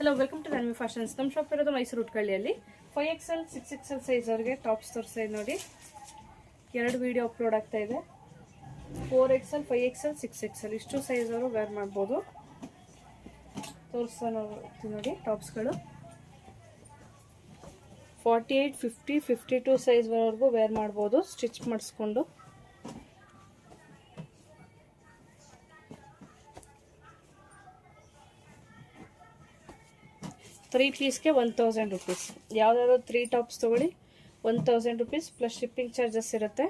Hello, welcome to Dhanvi fashions. ನಮ್ಮ shop ಇರೋದು ಮೈಸೂರು ಉಟ್ಕಳ್ಳಿಯಲ್ಲಿ. 5XL 6XL ಸೈಜ್ ಅವ್ರಿಗೆ ಟಾಪ್ಸ್ ತೋರಿಸ್ತಾ ಇದೆ ನೋಡಿ. 2 ವಿಡಿಯೋ ಅಪ್ಲೋಡ್ ಆಗ್ತಾ ಇದೆ. 4XL 5XL 6XL ಇಷ್ಟು ಸೈಜ್ ಅವರು ವೇರ್ ಮಾಡ್ಬೋದು. ತೋರಿಸ್ತಾ ನೋಡಿ ಟಾಪ್ಸ್ಗಳು 48, 50, 52 ಸೈಜ್ ವರೆಗೂ ವೇರ್ ಮಾಡ್ಬೋದು ಸ್ಟಿಚ್ ಮಾಡಿಸ್ಕೊಂಡು. ತ್ರೀ ಪೀಸ್ಗೆ 1000 ರುಪೀಸ್. ಯಾವುದಾದ್ರು 3 ಟಾಪ್ಸ್ ತೊಗೊಳ್ಳಿ 1000 ರುಪೀಸ್ ಪ್ಲಸ್ ಶಿಪ್ಪಿಂಗ್ ಚಾರ್ಜಸ್ ಇರುತ್ತೆ.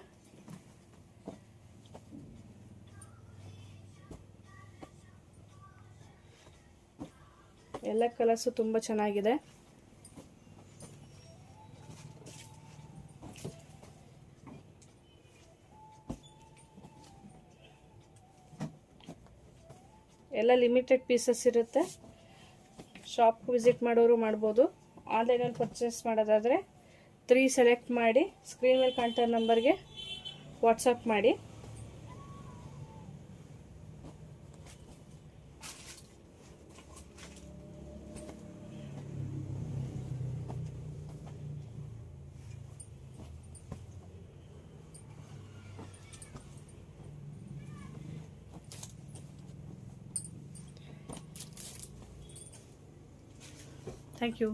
ಎಲ್ಲ ಕಲರ್ಸು ತುಂಬ ಚೆನ್ನಾಗಿದೆ. ಎಲ್ಲ ಲಿಮಿಟೆಡ್ ಪೀಸಸ್ ಇರುತ್ತೆ. ಶಾಪ್ ವಿಸಿಟ್ ಮಾಡೋರು ಮಾಡ್ಬೋದು. ಆನ್ಲೈನಲ್ಲಿ ಪರ್ಚೇಸ್ ಮಾಡೋದಾದರೆ 3 ಸೆಲೆಕ್ಟ್ ಮಾಡಿ ಸ್ಕ್ರೀನ್ ಮೇಲೆ ಕಾಣ್ತಾ ನಂಬರ್ಗೆ ವಾಟ್ಸಪ್ ಮಾಡಿ. Thank you.